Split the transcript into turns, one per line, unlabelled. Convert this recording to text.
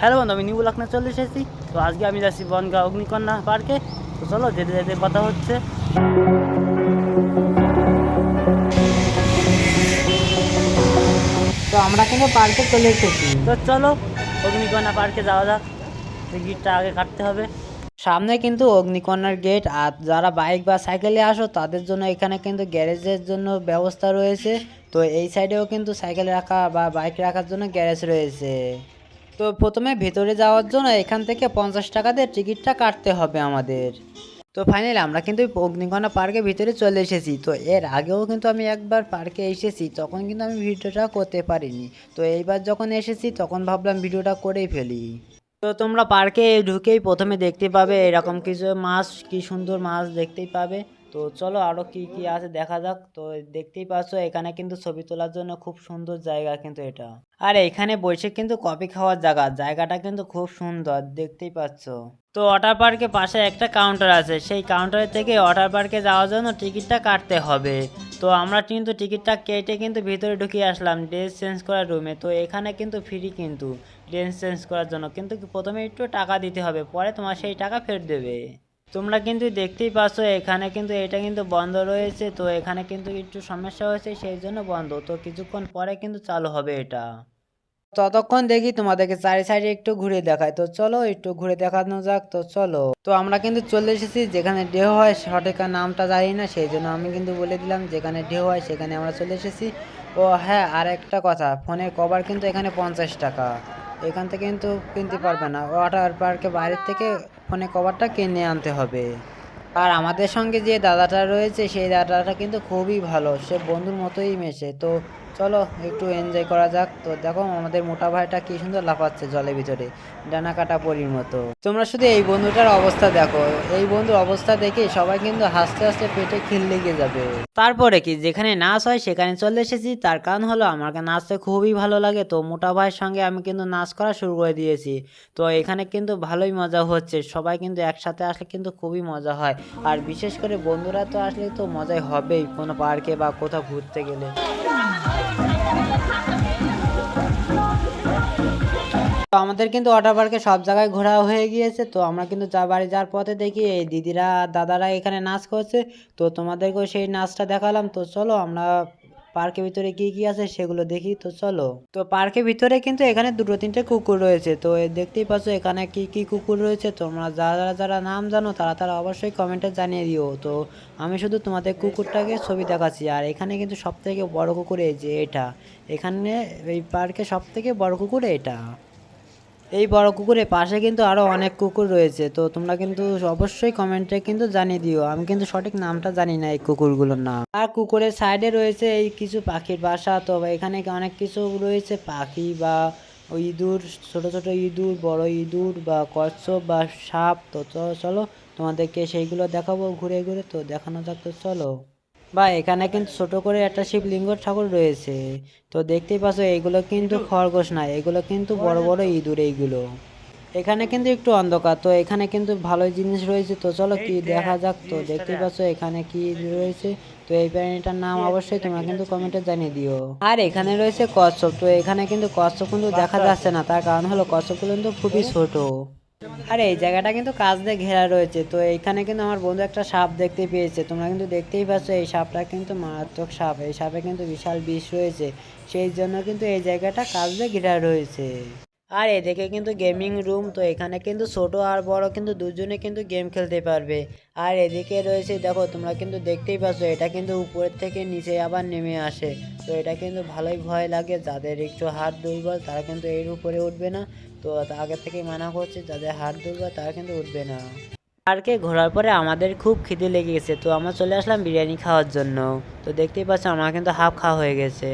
Hello বন্ধু, আমি new Lucknow চলে এসেছি। তো আজকে আমি যাচ্ছি বনগাঁ অগ্নিকন্যা পার্কে। তো চলো, যেতে যেতে কথা হচ্ছে।
তো আমরা কিন্তু পার্কে চলে এসেছি।
তো চলো অগ্নিকন্যা পার্কে যাওয়া যাক। টিকিটটা আগে কাটতে হবে।
সামনে কিন্তু অগ্নিকন্যার গেট, আর যারা বাইক বা সাইকেলে আসো তাদের জন্য এখানে কিন্তু গ্যারেজের জন্য ব্যবস্থা রয়েছে। তো এই সাইডেও কিন্তু সাইকেল রাখা বা বাইক রাখার জন্য গ্যারেজ রয়েছে। তো প্রথমে ভেতরে যাওয়ার জন্য এখান থেকে 50 টাকা দিয়ে টিকিটটা কাটতে হবে আমাদের। তো ফাইনালি আমরা কিন্তু অগ্নিকণা পার্কের ভিতরে চলে এসেছি। তো এর আগেও কিন্তু আমি একবার পার্কে এসেছি, তখন কিন্তু আমি ভিডিওটা করতে পারিনি। তো এইবার যখন এসেছি তখন ভাবলাম ভিডিওটা করেই ফেলি। তো তোমরা পার্কে ঢুকেই প্রথমে দেখতে পাবে এরকম কিছু মাছ, কি সুন্দর মাছ দেখতেই পাবে। তো চলো আরো কি কি আছে দেখা যাক। তো দেখতেই পাচ্ছ এখানে কিন্তু ছবি তোলার জন্য খুব সুন্দর জায়গা কিন্তু এটা। আর এখানে বসে কিন্তু কফি খাওয়ার জায়গাটা কিন্তু খুব সুন্দর দেখতেই পাচ্ছ। তো ওয়াটার পার্কের পাশে একটা কাউন্টার আছে, সেই কাউন্টারের থেকে ওয়াটার পার্কে যাওয়ার জন্য টিকিটটা কাটতে হবে। তো আমরা কিন্তু টিকিটটা কেটে কিন্তু ভিতরে ঢুকিয়ে আসলাম ড্রেস চেঞ্জ করার রুমে। তো এখানে কিন্তু ফ্রি, কিন্তু ড্রেস চেঞ্জ করার জন্য কিন্তু প্রথমে একটু টাকা দিতে হবে, পরে তোমার সেই টাকা ফেরত দেবে। তোমরা কিন্তু দেখতেই পাচ্ছ এখানে কিন্তু এটা কিন্তু বন্ধ রয়েছে। তো এখানে কিন্তু একটু সমস্যা হয়েছে, সেই জন্য বন্ধ। তো কিছুক্ষণ পরে কিন্তু চালু হবে এটা। ততক্ষণ দেখি তোমাদেরকে চারি সাইডে একটু ঘুরে দেখায়। তো চলো একটু ঘুরে দেখানো যাক। তো চলো, তো আমরা কিন্তু চলে এসেছি যেখানে ঢেউ হয়, সঠিক নামটা জানি না, সেই জন্য আমি কিন্তু বলে দিলাম যেখানে ঢেউ হয় সেখানে আমরা চলে এসেছি। ও হ্যাঁ, আর একটা কথা, ফোনের কভার কিন্তু এখানে 50 টাকা, এখান থেকে কিন্তু কিনতে পারবে না। ওয়াটার পার্কে বাইরের থেকে ফোনের কভারটা কিনে আনতে হবে। আর আমাদের সঙ্গে যে দাদাটা রয়েছে সেই দাদাটা কিন্তু খুবই ভালো, সে বন্ধুর মতোই মেশে। তো চলো একটু এনজয় করা যাক। তো দেখো আমাদের মোটা ভাইটা কি সুন্দর লাফাচ্ছে জলের ভিতরে, ডানা কাটা পরির মতো। তোমরা শুধু এই বন্ধুটার অবস্থা দেখো, এই বন্ধুর অবস্থা দেখে সবাই কিন্তু হাসতে হাসতে পেটে খিল লেগে যাবে। তারপরে কি, যেখানে নাচ হয় সেখানে চলে এসেছি। তার কারণ হলো আমাকে নাচতে খুবই ভালো লাগে। তো মোটা ভাইয়ের সঙ্গে আমি কিন্তু নাচ করা শুরু করে দিয়েছি। তো এখানে কিন্তু ভালোই মজা হচ্ছে, সবাই কিন্তু একসাথে আসলে কিন্তু খুবই মজা হয়। আর বিশেষ করে বন্ধুরা তো আসলে তো মজাই হবেই কোনো পার্কে বা কোথাও ঘুরতে গেলে। তো আমাদের কিন্তু ওয়াটার পার্কে সব জায়গায় ঘোরা হয়ে গিয়েছে। তো আমরা কিন্তু বাড়ি যাওয়ার পথে দেখি এই দিদিরা আর দাদারা এখানে নাচ করছে। তো তোমাদেরকেও সেই নাচটা দেখালাম। তো চলো আমরা পার্কের ভিতরে কি কি আছে সেগুলো দেখি। তো চলো, তো পার্কের ভিতরে কিন্তু এখানে দুটো তিনটে কুকুর রয়েছে। তো দেখতেই পাচ্ছ এখানে কি কি কুকুর রয়েছে। তোমরা যারা যারা নাম জানো তারা তারা অবশ্যই কমেন্টে জানিয়ে দিও। তো আমি শুধু তোমাদের কুকুরটাকে ছবি দেখাচ্ছি। আর এখানে কিন্তু সব থেকে বড় কুকুর এই যে এটা, এখানে এই পার্কে সব থেকে বড় কুকুর এটা। এই বড় কুকুরের পাশে কিন্তু আরো অনেক কুকুর রয়েছে। তো তোমরা কিন্তু অবশ্যই কমেন্টে কিন্তু জানিয়ে দিও, আমি কিন্তু সঠিক নামটা জানি না এই কুকুরগুলোর নাম। আর কুকুরের সাইডে রয়েছে এই কিছু পাখির বাসা। তো এখানে অনেক কিছু রয়েছে পাখি বা ইঁদুর, ছোট ছোট ইঁদুর, বড় ইঁদুর বা কচ্ছপ বা সাপ। তো চলো তোমাদেরকে সেইগুলো দেখাবো ঘুরে ঘুরে। তো দেখানো যাক। তো চলো, বা এখানে কিন্তু ছোট করে একটা শিবলিঙ্গ ঠাকুর রয়েছে। তো দেখতেই পাচ্ছ এইগুলো কিন্তু খরগোশ না, এগুলো কিন্তু বড় বড় ইঁদুর এইগুলো। এখানে কিন্তু একটু অন্ধকার, তো এখানে কিন্তু ভালোই জিনিস রয়েছে। তো চলো
এই
কি দেখা
দেখ
যাক। তো
জিনিসটা
দেখতেই
দেখ।
পাচ্ছ এখানে কি রয়েছে। তো এই প্রাণীটার নাম
কি আছে
অবশ্যই
দেখ,
তোমরা
এটা
কিন্তু
ছবি।
কমেন্টে জানিয়ে দিও। আর এখানে রয়েছে কচ্ছপ। তো এখানে কিন্তু কচ্ছপ কিন্তু দেখা
বাচ্চা আছে।
যাচ্ছে না, তার কারণ হলো কচ্ছপগুলো কিন্তু খুবই ছোট। আর এই জায়গাটা কিন্তু কাঁচ দিয়ে ঘেরা রয়েছে। তো এইখানে কিন্তু আমার বন্ধু একটা সাপ দেখতে পেয়েছে। তোমরা কিন্তু দেখতেই পাচ্ছ এই সাপটা কিন্তু মারাত্মক সাপ, এই সাপে কিন্তু বিশাল বিষ রয়েছে। সেই জন্য কিন্তু এই জায়গাটা কাঁচ দিয়ে ঘেরা রয়েছে। আর এদিকে কিন্তু গেমিং রুম। তো এখানে কিন্তু ছোট আর বড় কিন্তু দুজনে কিন্তু গেম খেলতে পারবে। আর এদিকে রয়েছে দেখো, তোমরা কিন্তু দেখতেই পাচ্ছ এটা কিন্তু উপরের থেকে নিচে আবার নেমে আসে। তো এটা কিন্তু ভালোই ভয় লাগে, যাদের একটু হাত দুর্বল তারা কিন্তু এর উপরে উঠবে না। তো আগে থেকে মানা করছে যাদের হাত দুর্বল তারা কিন্তু উঠবে না। পার্কে ঘোরার পরে আমাদের খুব খিদে লেগে গেছে। তো আমরা চলে আসলাম বিরিয়ানি খাওয়ার জন্য। তো দেখতেই পাচ্ছ আমার কিন্তু হাফ খাওয়া হয়ে গেছে।